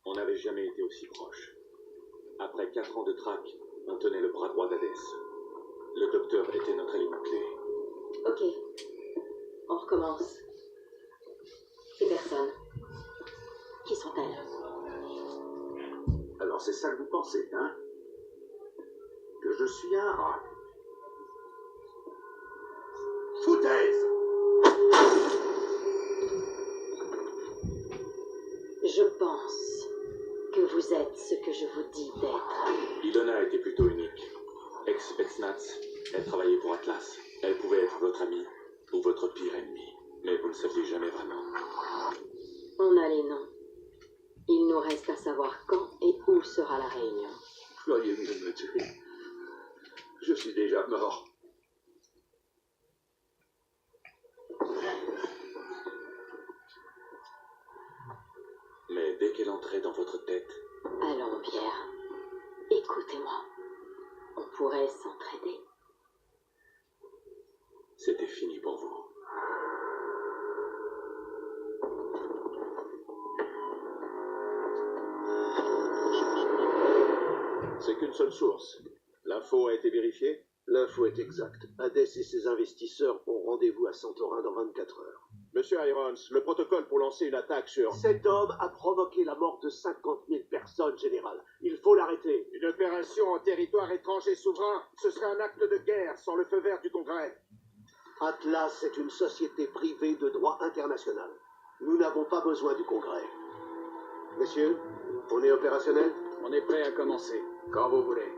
On n'avait jamais été aussi proche. Après 4 ans de traque, on tenait le bras droit d'Hadès. Le docteur était notre élément clé. Ok. On recommence. Ces personnes. Qui sont-elles? Alors c'est ça que vous pensez, hein? Que je suis un rat. Foutaise! Je pense que vous êtes ce que je vous dis d'être. Ilona était plutôt unique. Ex-Spetsnaz, elle travaillait pour Atlas. Elle pouvait être votre amie ou votre pire ennemi. Mais vous ne saviez jamais vraiment. On a les noms. Il nous reste à savoir quand et où sera la réunion. Feriez mieux de me tuer. Je suis déjà mort. Mais dès qu'elle entrait dans votre tête, Allons, Pierre. Écoutez-moi. On pourrait s'entraider. c'était fini pour vous. C'est qu'une seule source. L'info a été vérifiée? L'info est exacte. Hadès et ses investisseurs ont rendez-vous à Santorin dans 24 heures. Monsieur Irons, le protocole pour lancer une attaque sur... Cet homme a provoqué la mort de 50 000 personnes, général. Il faut l'arrêter. Une opération en territoire étranger souverain, ce serait un acte de guerre sans le feu vert du Congrès. Atlas est une société privée de droit international. Nous n'avons pas besoin du Congrès. Messieurs, on est opérationnel? On est prêt à commencer, quand vous voulez.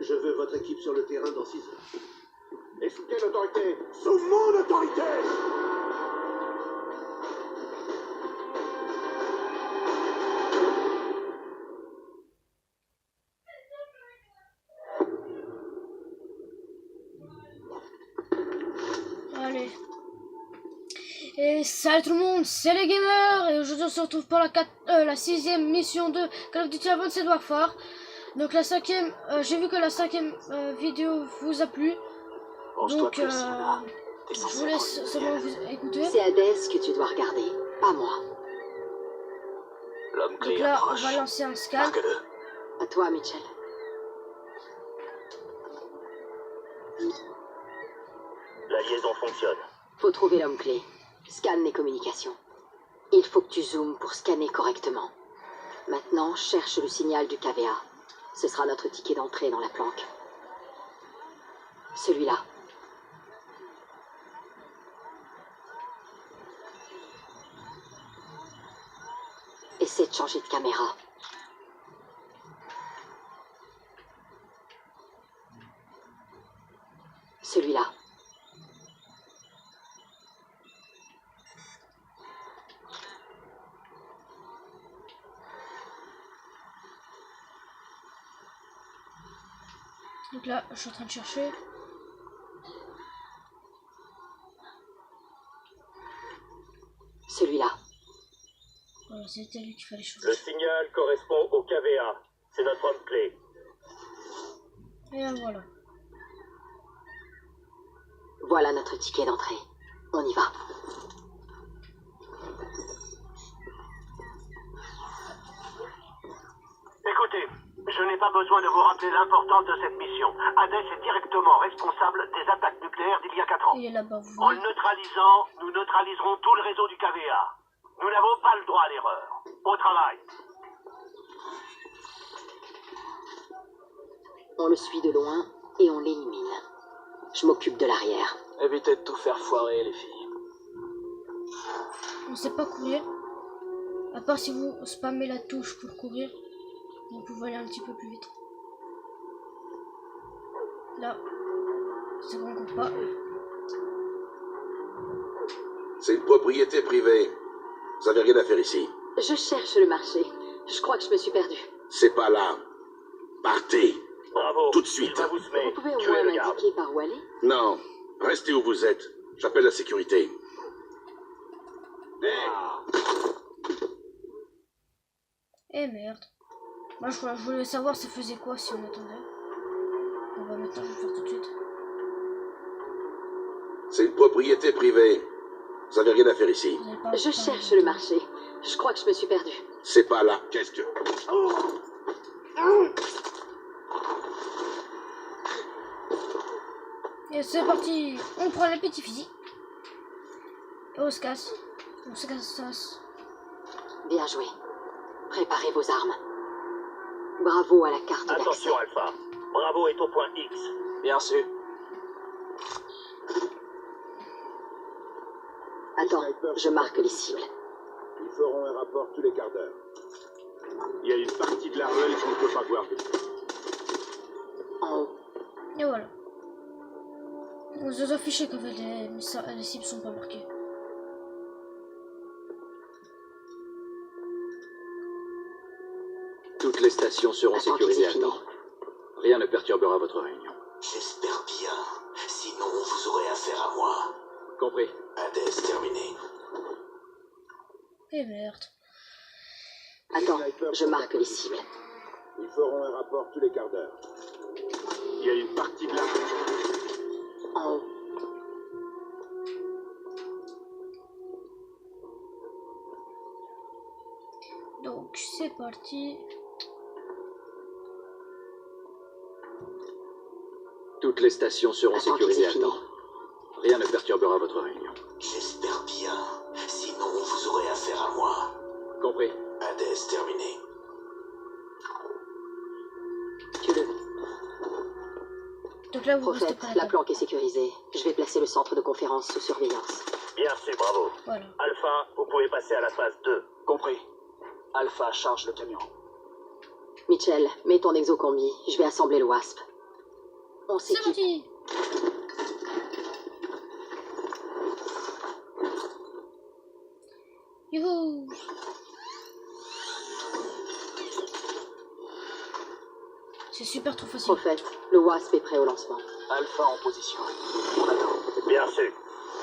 Je veux votre équipe sur le terrain dans 6 heures. Et sous quelle autorité? Sous mon autorité! Allez. Et salut tout le monde, c'est les gamers. Et aujourd'hui on se retrouve pour la 6ème mission de Call of Duty Advanced Warfare. Donc la 5ème, j'ai vu que la 5ème vidéo vous a plu. Donc je vous laisse seulement vous écouter. C'est Hadès que tu dois regarder, pas moi. L'homme Donc là on va lancer un scan. À toi, Mitchell. La liaison fonctionne. Faut trouver l'homme clé. Scanne les communications. Il faut que tu zoomes pour scanner correctement. Maintenant, cherche le signal du KVA. Ce sera notre ticket d'entrée dans la planque. Celui-là. Essaie de changer de caméra. Celui-là. Donc là je suis en train de chercher. Celui-là. Voilà, c'était lui qu'il fallait changer. Le signal correspond au KVA. C'est notre homme clé. Et voilà. Voilà notre ticket d'entrée. On y va. Écoutez, je n'ai pas besoin de vous rappeler l'importance de cette mission. Hadès est directement responsable des attaques nucléaires d'il y a 4 ans. Il est là-bas, vous En voyez. le neutralisant, nous neutraliserons tout le réseau du KVA. Nous n'avons pas le droit à l'erreur. Au travail. On le suit de loin et on l'élimine. Je m'occupe de l'arrière. Évitez de tout faire foirer, les filles. On sait pas courir. À part si vous spammez la touche pour courir. Vous pouvez aller un petit peu plus vite. Là. C'est bon, on compte pas. C'est une propriété privée. Vous avez rien à faire ici. Je cherche le marché. Je crois que je me suis perdue. C'est pas là. Partez. Bravo. Tout de suite. Il va vous semer. Vous pouvez au Tuez moins le garde. m'indiquer par où aller? Non. Restez où vous êtes. J'appelle la sécurité. Eh merde. Moi je voulais savoir ça faisait quoi si on attendait. Bon bah maintenant je vais faire tout de suite. C'est une propriété privée. Vous avez rien à faire ici. Vous avez pas Je parlé cherche de- le marché. Je crois que je me suis perdue. C'est pas là. Qu'est-ce que... Et c'est parti. On prend les petits fusils. Et on se casse. On se casse. Bien joué. Préparez vos armes. Bravo à la carte d'accès. Attention, Alpha. Bravo est au point X. Bien sûr. Attends, je marque les cibles. Ils feront un rapport tous les quarts d'heure. Il y a une partie de la ruelle qu'on ne peut pas voir. En haut. Et voilà. Vous affichez que les cibles sont pas marquées. Toutes les stations seront Attends sécurisées à qu'il ait temps. Rien ne perturbera votre réunion. J'espère bien. Sinon, vous aurez affaire à moi. Compris. Hades terminé. Et merde. Attends, je marque les cibles. Ils feront un rapport tous les quarts d'heure. Il y a une partie de la ruelle. En haut. Donc c'est parti. Toutes les stations seront Attends sécurisées qu'il ait à fini. temps. Rien ne perturbera votre réunion. J'espère bien. Sinon, vous aurez affaire à moi. Compris. Hades terminé. Tue-le. Donc là vous restez Prophète, pas la là. planque est sécurisée. Je vais placer le centre de conférence sous surveillance. Bien sûr, bravo. Voilà. Alpha, vous pouvez passer à la phase 2. Compris. Alpha charge le camion. Mitchell, mets ton exocombi. Je vais assembler le WASP. On C'est s'équipe. parti. Youhou. C'est super trop facile. Prophète, le WASP est prêt au lancement. Alpha en position. On attend. Bien sûr.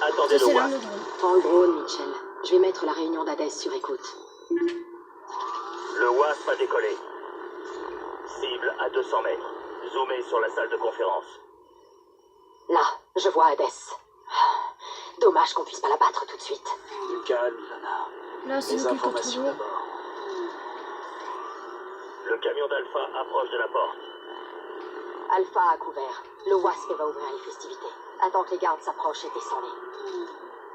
Ça Attendez c'est le l'arme de WASP. drone. Prends le drone, Mitchell. Je vais mettre la réunion d'Hadès sur écoute. Le WASP a décollé. Cible à 200 mètres. Zoomez sur la salle de conférence. Là, je vois Hadès. Dommage qu'on puisse pas la battre tout de suite. Du calme, Ilana. Là c'est Les nous qui informations contrôlons. d'abord. Le camion d'Alpha approche de la porte. Alpha a couvert. Le WASP va ouvrir les festivités. Attends que les gardes s'approchent et descends-les.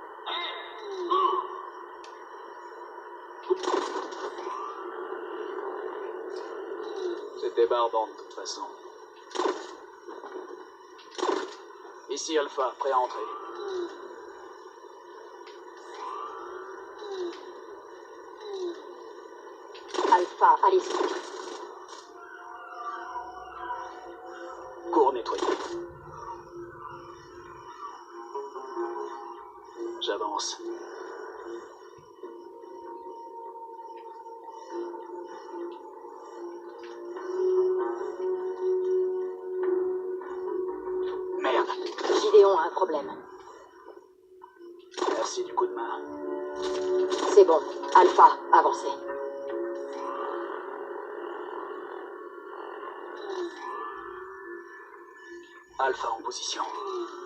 C'est débardant de toute façon. Ici Alpha, prêt à entrer. Alpha, allez-y. Cours nettoyé. J'avance. Merde. Gideon a un problème. Merci du coup de main. C'est bon. Alpha, avancez. Alpha en position.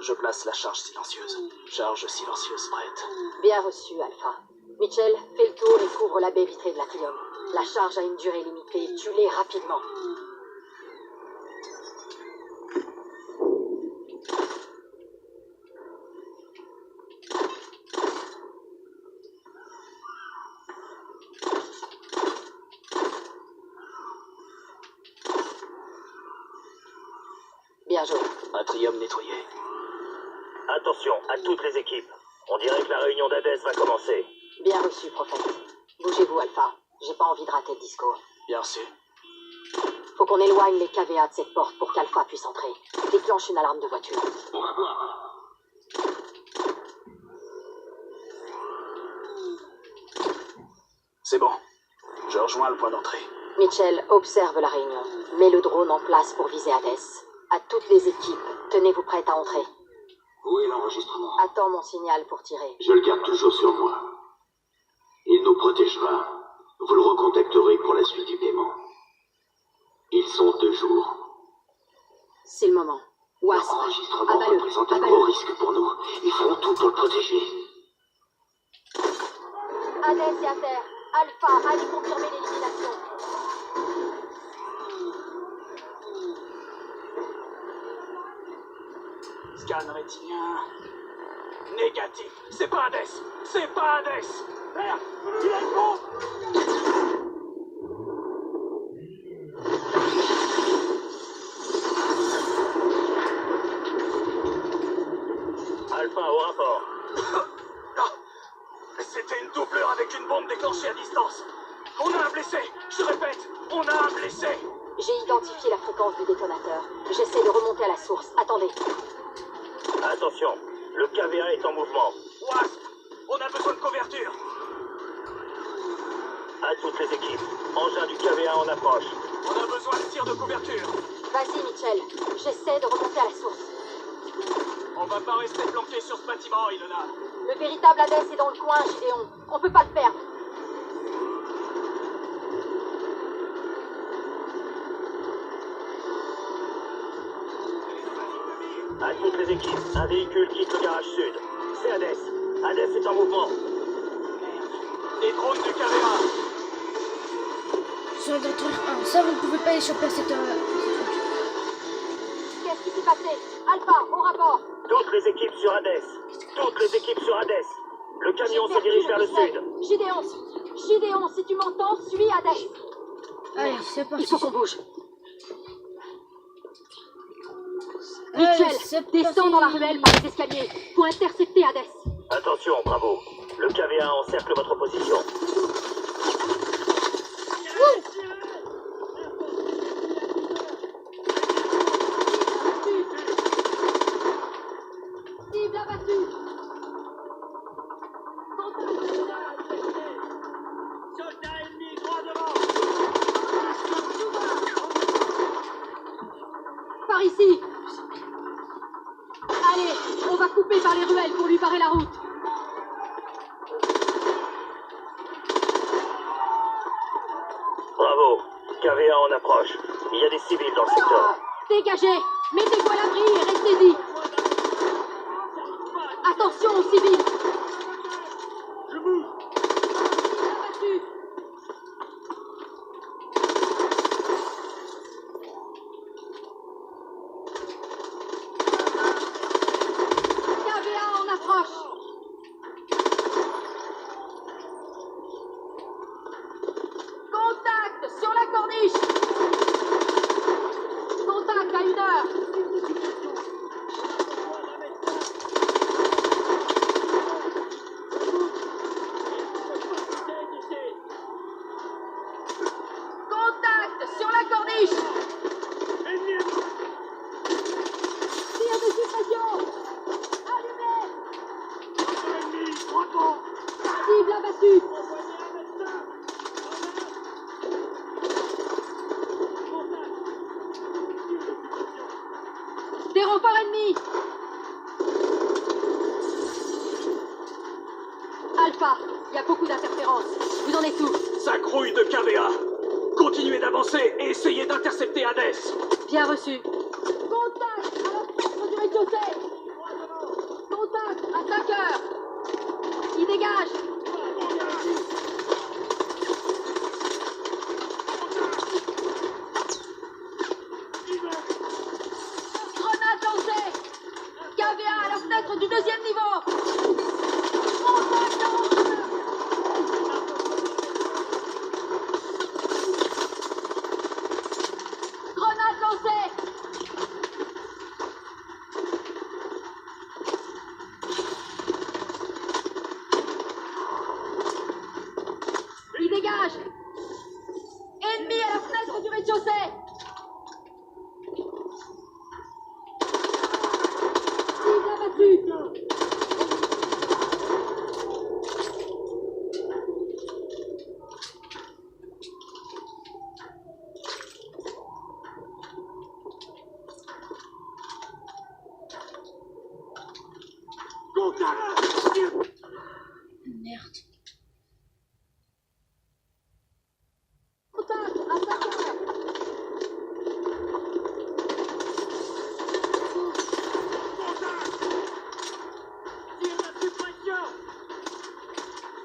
Je place la charge silencieuse. Charge silencieuse prête. Bien reçu, Alpha. Mitchell, fais le tour et couvre la baie vitrée de l'Atrium. La charge a une durée limitée. Tue-les rapidement. Bien joué. Atrium nettoyé. Attention à toutes les équipes. On dirait que la réunion d'Hadès va commencer. Bien reçu, prophète. Bougez-vous, Alpha. J'ai pas envie de rater le discours. Bien reçu. Faut qu'on éloigne les KVA de cette porte pour qu'Alpha puisse entrer. Déclenche une alarme de voiture. On va voir. C'est bon. Je rejoins le point d'entrée. Mitchell, observe la réunion. Mets le drone en place pour viser Hadès. À toutes les équipes, tenez-vous prêtes à entrer. Où est l'enregistrement? Attends mon signal pour tirer. Je le garde toujours sur moi. Il nous protégera. Vous le recontacterez pour la suite du paiement. Ils sont 2 jours. C'est le moment. Wasp, L'enregistrement abat-le, représente un abat-le. gros risque pour nous. Ils feront tout pour le protéger. Hadès est à terre. Alpha, allez confirmer l'élimination. Scan rétinien. Négatif. C'est pas Hades. C'est pas Hades. Merde, il a le bon. Alpha au rapport. C'était une doublure avec une bombe déclenchée à distance. On a un blessé. Je répète, on a un blessé. J'ai identifié la fréquence du détonateur. J'essaie de remonter à la source. Attendez. Attention, le KVA est en mouvement. Wasp, on a besoin de couverture. À toutes les équipes, engin du KVA en approche. On a besoin de tir de couverture. Vas-y, Mitchell. J'essaie de remonter à la source. On va pas rester planqué sur ce bâtiment, Ilona. Le véritable Hades est dans le coin, Gideon. On peut pas le perdre. À toutes les équipes, un véhicule quitte le garage sud. C'est Hades. Hades est en mouvement. Les drones du KVA. Sur le détruire un. Ça, vous ne pouvez pas aller sur place, cette truc. Qu'est-ce qui s'est passé? Alpha, au rapport. Toutes les équipes sur Hades. Toutes les équipes sur Hades. Le camion se dirige vers le sud. Gideon, si tu m'entends, suis Hades. Allez, c'est parti. Il faut qu'on bouge. Allez, Mitchell, c'est descends parti. dans la ruelle par les escaliers pour intercepter Hades. Attention, bravo. Le KVA encercle votre position. Cible abattue. Soldat ennemi, droit devant. Par ici. Allez, on va couper par les ruelles pour lui barrer la route. Bravo. KVA en approche. Il y a des civils dans le secteur. Dégagez. Mettez-vous à l'abri et restez-y. Attention aux civils. Je bouge. Cible abattue. KVA en approche. Contact sur la corniche. Contact à 1h. Contact sur la corniche. Tir de suppression. Allumez. Ennemi, droit devant. Cible abattue. Des renforts ennemis. Alpha, il y a beaucoup d'interférences. Vous en êtes où? Ça grouille de KVA. Continuez d'avancer et essayez d'intercepter Hades. Bien reçu. Contact à la fenêtre du rez-de-chaussée. Contact à 5 heures. Il dégage. Grenade lancée. KVA à la fenêtre du deuxième niveau. Contact à 11 heures. Grenade lancée. Il dégage. Ennemi à la fenêtre du rez-de-chaussée. Cible abattue. Merde. Contact à 5 heures. Tire la suppression.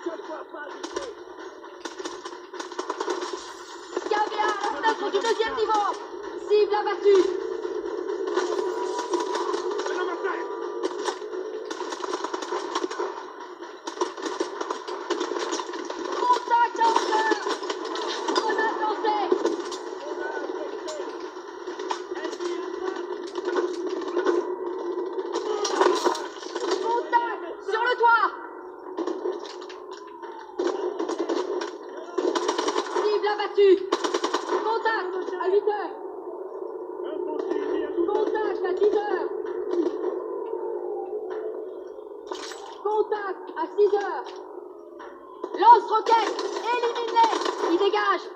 Je ne vois pas l'idée. du deuxième niveau. Cible abattue. Contact en hauteur. Grenade lancée. Contact sur le toit. Cible abattue. Contact à 8 heures. Contact à 10 heures. Contact à 6 heures. Lance-roquette. Élimine-les. Ils dégagent.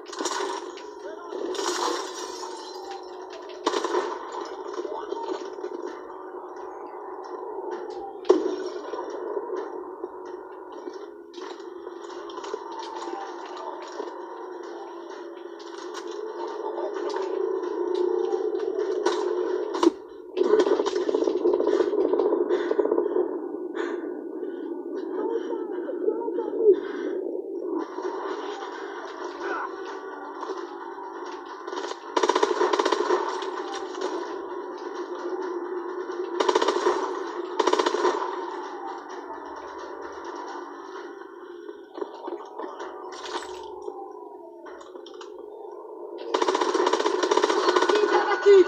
Cible abattue.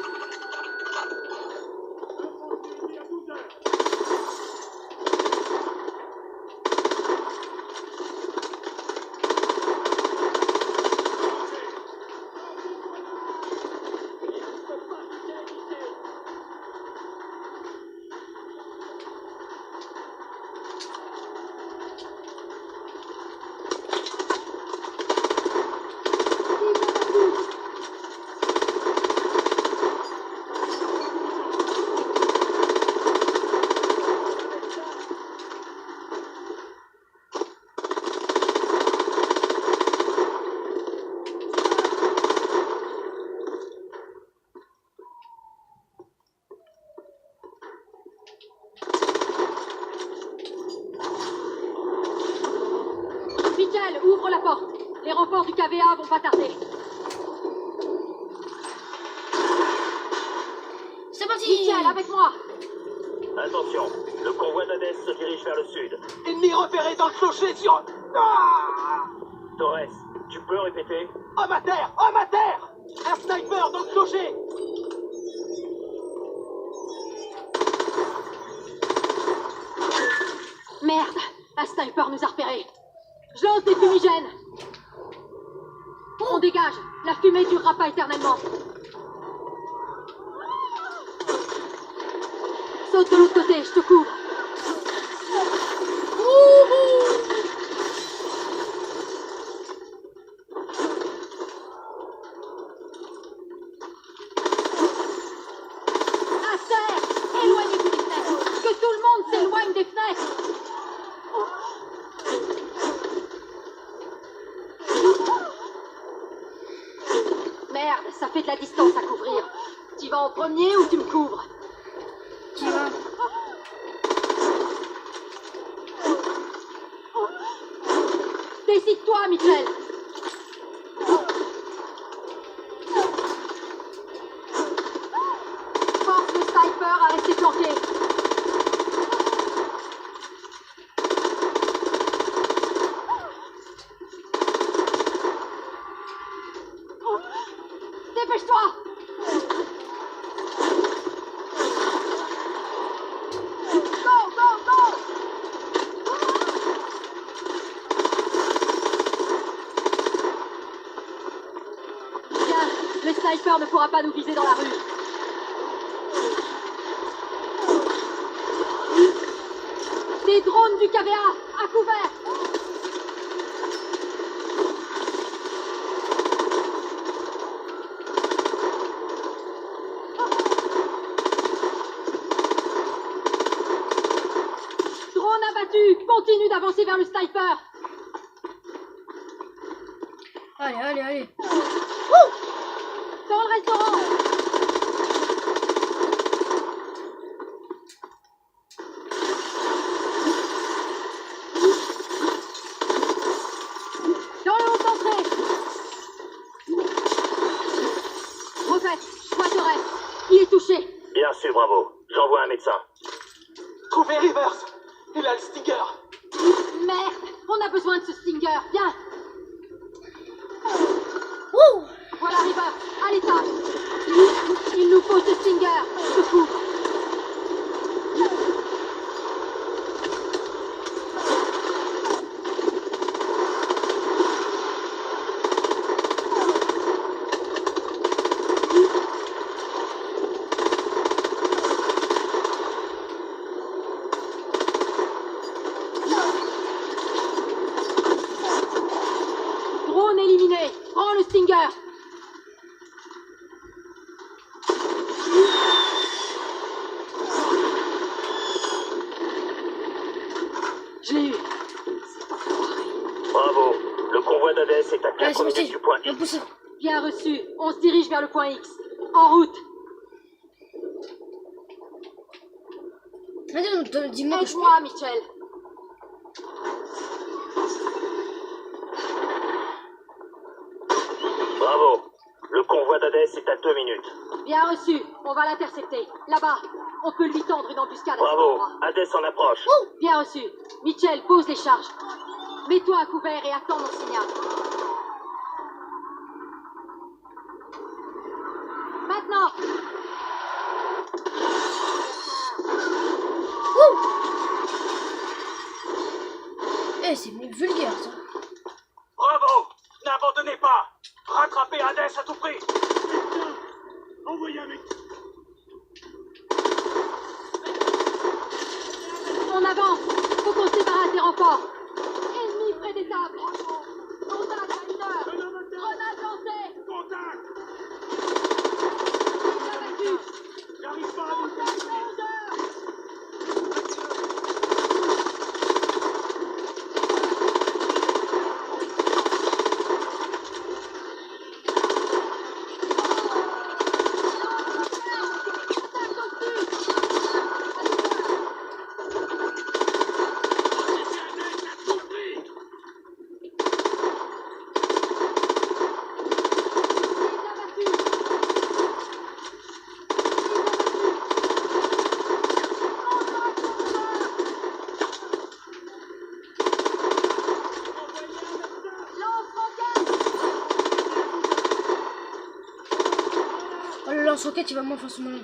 Michael, ouvre la porte. Les renforts du KVA vont pas tarder. C'est parti. Michael, avec moi. Attention, le convoi d'Hadès se dirige vers le sud. Ennemi repéré dans le clocher sur... Ah! Torres, tu peux répéter? Homme à terre! Homme à terre! Un sniper dans le clocher! Merde, un sniper nous a repérés. Je lance des fumigènes. On dégage. La fumée durera pas éternellement. Saute de l'autre côté, je te couvre. À terre! Éloignez-vous des fenêtres. Que tout le monde s'éloigne des fenêtres. Merde, ça fait de la distance à couvrir. Tu vas en premier ou tu me couvres? Qui va? Décide-toi, Mitchell. Force le sniper à rester planqué. Dépêche-toi. Go, go, go. Bien, le sniper ne pourra pas nous viser dans la rue. Des drones du KVA, à couvert. Drone abattu, continue d'avancer vers le sniper. Allez, allez, allez. Dans le restaurant. Dans le haut entrée. Prête, je vois Torres. Il est touché. Bien sûr, bravo. J'envoie un médecin. Trouvez Rivers. Il a le Stinger. Merde, on a besoin de ce Stinger. Viens. Ouh. Voilà Rivers, à l'étage. Il nous faut ce Stinger. Je te couvre. Drone éliminé. Prends le Stinger. Je l'ai eu. Bravo. Le convoi d'Hadès est à Allez, 4 c'est minutes parti. du point On va X. pousser. Bien reçu. On se dirige vers le point X. En route. Vas-y, dis-moi que je peux. Aide-moi, Mitchell. Bravo. Le convoi d'Hadès est à 2 minutes. Bien reçu. On va l'intercepter. Là-bas. On peut lui tendre une embuscade à cet Bravo. endroit. Hadès en approche. Bien reçu. Mitchell, pose les charges. Mets-toi à couvert et attends mon signal. Maintenant. Eh, c'est vulgaire ça. Bravo. N'abandonnez pas. Rattrapez Hadès à tout prix. Envoyez un mec. On avance. Faut qu'on se débarrasse des renforts. Ennemi près des tables. Contact à une heure. Grenade lancée. Contact. Abattu. J'arrive pas à vous. Contact à 11 heures. Oh, le lance-roquette, il va moins forcément.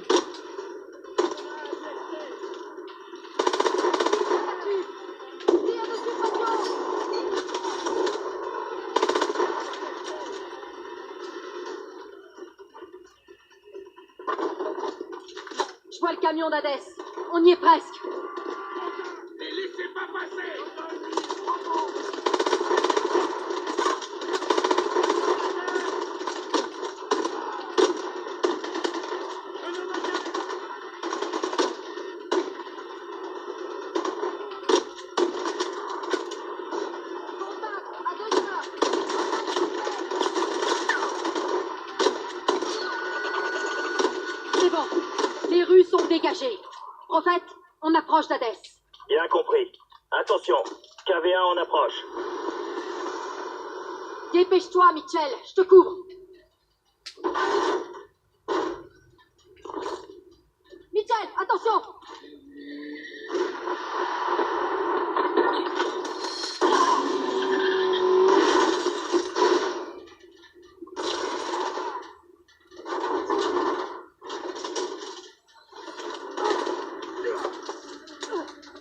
Je vois le camion d'Hadès. On y est presque. Et laissez pas passer. C'est bon. Les rues sont dégagées. Prophète, on approche d'Hadès. Bien compris. Attention. KV1 en approche. Dépêche-toi, Mitchell. Je te couvre. Mitchell, attention.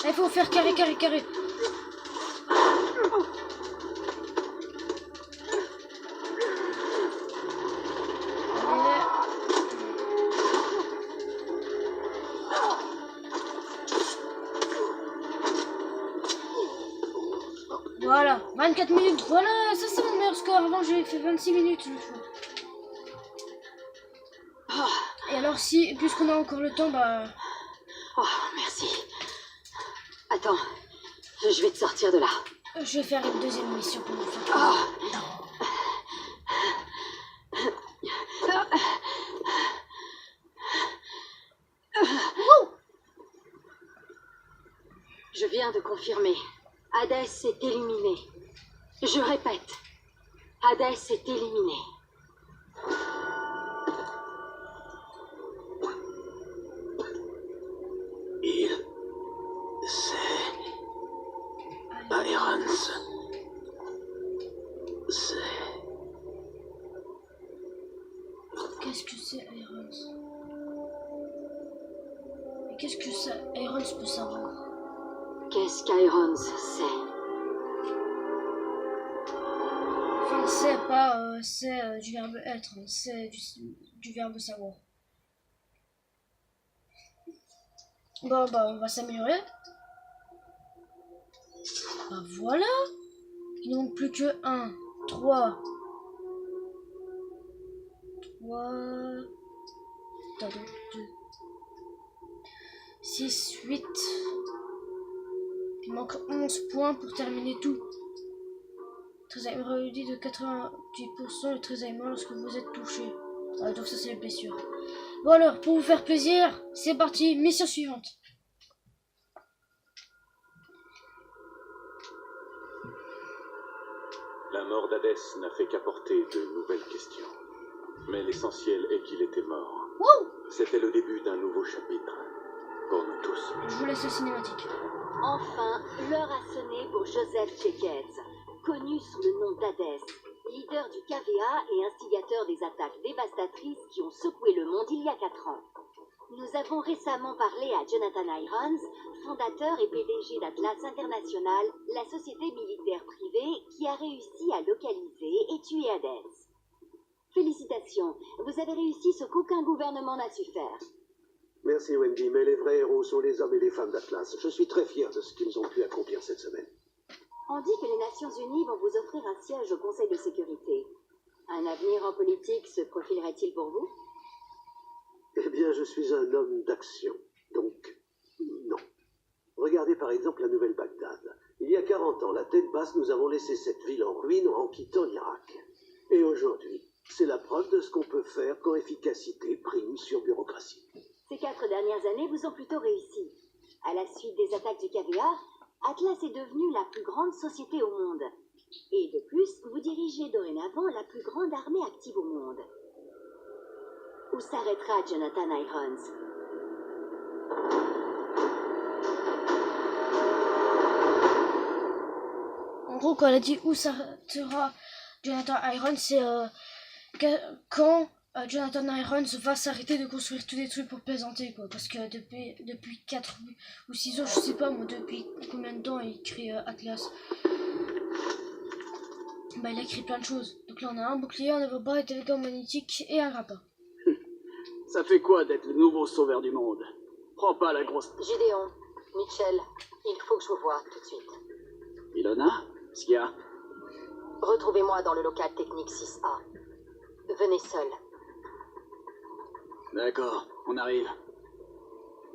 Il faut faire carré, carré, carré. Voilà, 24 minutes. Voilà, ça c'est mon meilleur score. Avant j'ai fait 26 minutes une fois. Et alors si, puisqu'on a encore le temps, bah... Oh, merci. Attends, je vais te sortir de là. Je vais faire une deuxième mission pour vous faire. Ah. Je viens de confirmer. Hadès est éliminé. Je répète, Hadès est éliminé. Qu'est-ce que c'est Irons? Mais qu'est-ce que ça Irons peut savoir? Qu'est-ce qu'Irons sait? Enfin, c'est pas c'est du verbe être, hein, c'est du verbe savoir. Bon, bah, on va s'améliorer. Bah, voilà. Il ne manque plus que 1, 3. 3. Attends, 2. 6, 8. Il manque 11 points pour terminer tout. Trésaillement réduit de 90% et trésaillement lorsque vous êtes touché. Ah, donc ça c'est les blessures. Bon alors, pour vous faire plaisir, c'est parti, mission suivante. La mort d'Hadès n'a fait qu'apporter de nouvelles questions. Mais l'essentiel est qu'il était mort. Wow. C'était le début d'un nouveau chapitre. Pour nous tous. Je vous laisse la cinématique. Enfin, l'heure a sonné pour Joseph Jenkins, connu sous le nom d'Hadès, leader du KVA et instigateur des attaques dévastatrices qui ont secoué le monde il y a 4 ans. Nous avons récemment parlé à Jonathan Irons, fondateur et PDG d'Atlas International, la société militaire privée qui a réussi à localiser et tuer Hades. Félicitations, vous avez réussi ce qu'aucun gouvernement n'a su faire. Merci Wendy, mais les vrais héros sont les hommes et les femmes d'Atlas. Je suis très fier de ce qu'ils ont pu accomplir cette semaine. On dit que les Nations Unies vont vous offrir un siège au Conseil de sécurité. Un avenir en politique se profilerait-il pour vous? Eh bien, je suis un homme d'action, donc non. Regardez par exemple la Nouvelle-Bagdad. Il y a 40 ans, la tête basse, nous avons laissé cette ville en ruine en quittant l'Irak. Et aujourd'hui, c'est la preuve de ce qu'on peut faire quand efficacité prime sur bureaucratie. Ces 4 dernières années vous ont plutôt réussi. À la suite des attaques du KVA, Atlas est devenue la plus grande société au monde. Et de plus, vous dirigez dorénavant la plus grande armée active au monde. Où s'arrêtera Jonathan Irons? En gros, quand elle a dit où s'arrêtera Jonathan Irons, c'est quand Jonathan Irons va s'arrêter de construire tous les trucs pour plaisanter, quoi. Parce que depuis 4 ou 6 ans, je sais pas moi, depuis combien de temps il crée Atlas. Bah, il a écrit plein de choses. Donc là, on a un bouclier, un avant-bras, un télécom magnétique et un grappin. Ça fait quoi d'être le nouveau sauveur du monde? Prends pas la grosse... Gideon, Mitchell, il faut que je vous voie tout de suite. Ilona? Ce qu'il y a? Retrouvez-moi dans le local technique 6A. Venez seul. D'accord, on arrive.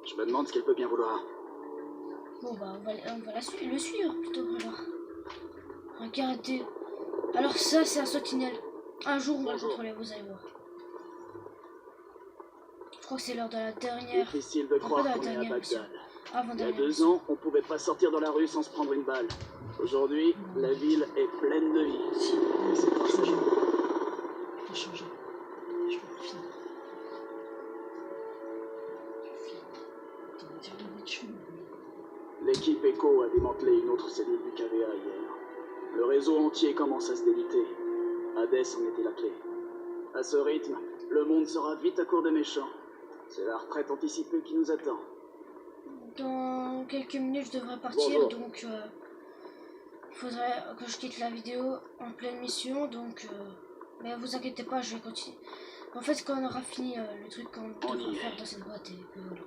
Je me demande ce qu'elle peut bien vouloir. Bon bah, on va le suivre plutôt alors. Regardez. Alors ça, c'est un sentinelle. Un jour, on va le contrôler, vous allez voir. Je crois que c'est l'heure de la dernière... Difficile de croire qu'on est à Bagdad. Il y a 2 ans, on pouvait pas sortir dans la rue sans se prendre une balle. Aujourd'hui, la ville est pleine de vie. Et c'est grâce à Jésus. Faut changer. Je veux finir. L'équipe Echo a démantelé une autre cellule du KVA hier. Le réseau entier commence à se déliter. Hades en était la clé. À ce rythme, le monde sera vite à court de méchants. C'est la retraite anticipée qui nous attend. Dans quelques minutes, je devrais partir, Bonjour. donc il faudrait que je quitte la vidéo en pleine mission, donc mais vous inquiétez pas, je vais continuer. En fait, quand on aura fini le truc qu'on devra faire dans cette boîte, et voilà.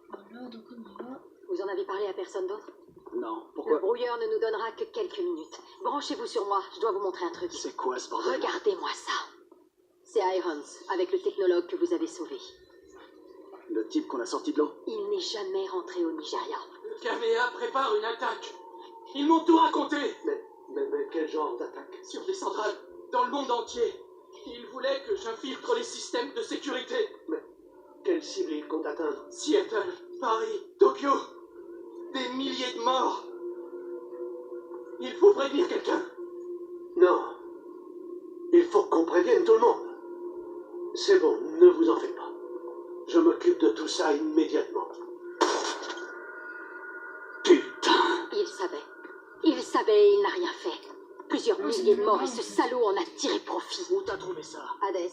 Voilà, donc on y va. Vous en avez parlé à personne d'autre? Non, Le pourquoi? brouilleur ne nous donnera que quelques minutes. Branchez-vous sur moi, je dois vous montrer un truc. C'est quoi ce bordel? Regardez-moi ça. C'est Irons, avec le technologue que vous avez sauvé. Le type qu'on a sorti de l'eau? Il n'est jamais rentré au Nigeria. Le KVA prépare une attaque. Ils m'ont tout raconté. Mais quel genre d'attaque? Sur des centrales, dans le monde entier. Ils voulaient que j'infiltre les systèmes de sécurité. Mais quelle cible ils comptent atteindre? Seattle, Paris, Tokyo. Des milliers de morts. Il faut prévenir quelqu'un. Non. Il faut qu'on prévienne tout le monde. C'est bon, ne vous en faites pas. Je m'occupe de tout ça immédiatement. savait. Il savait et il n'a rien fait. Plusieurs milliers de morts et ce salaud en a tiré profit. Où t'as trouvé ça? Hadès,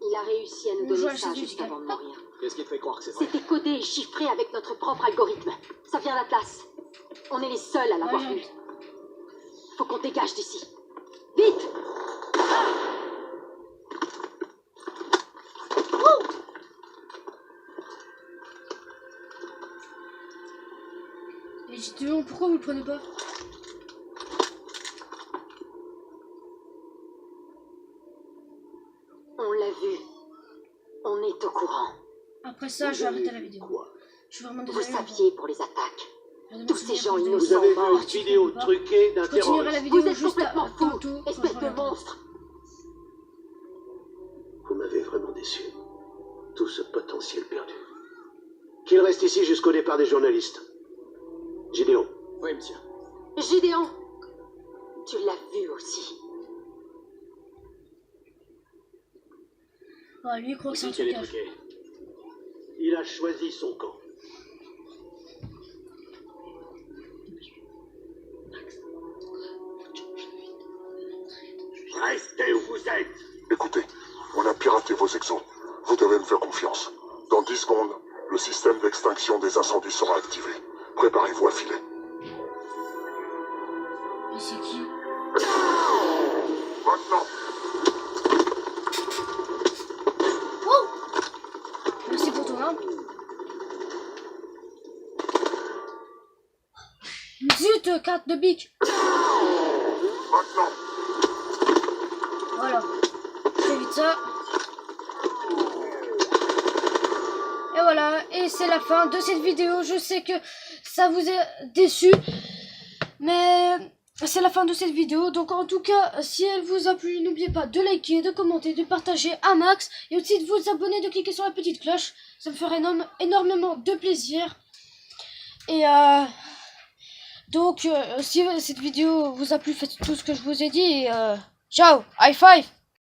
il a réussi à nous donner ça juste avant de mourir. Qu'est-ce qui te fait croire que c'est vrai? C'était codé et chiffré avec notre propre algorithme. Ça vient d'Atlas. On est les seuls à l'avoir vu. Faut qu'on dégage d'ici. Vite! Et Gideon, pourquoi vous le prenez pas? On l'a vu. On est au courant. Après ça, je vais arrêter la vidéo. Quoi? Je suis vraiment Vous désolé. saviez pour les attaques. Tous ces gens Vous innocents avez vu morts. une vidéo truquée d'un Je continuerai la terroriste. vidéo Vous êtes juste complètement fous, tantôt, quand espèce je de reviendrai. monstre. Vous m'avez vraiment déçu. Tout ce potentiel perdu. Qu'il reste ici jusqu'au départ des journalistes. Gideon. Oui, monsieur. Gideon, tu l'as vu aussi. Ah, lui, il croit que c'est un Dis qu'elle est trucage. truquée. Il a choisi son camp. Restez où vous êtes. Écoutez, on a piraté vos exos. Vous devez me faire confiance. Dans 10 secondes, le système d'extinction des incendies sera activé. Préparez-vous à filer. Mais c'est qui? Maintenant. Merci pour ton arme. Zut, carte de bic. Maintenant. Voilà. J'évite ça. Et voilà. Et c'est la fin de cette vidéo. Je sais que ça vous a déçu. Mais c'est la fin de cette vidéo. Donc en tout cas, si elle vous a plu, n'oubliez pas de liker, de commenter, de partager un max. Et aussi de vous abonner, de cliquer sur la petite cloche. Ça me ferait énormément de plaisir. Et donc si cette vidéo vous a plu, faites tout ce que je vous ai dit. Et ciao, high five.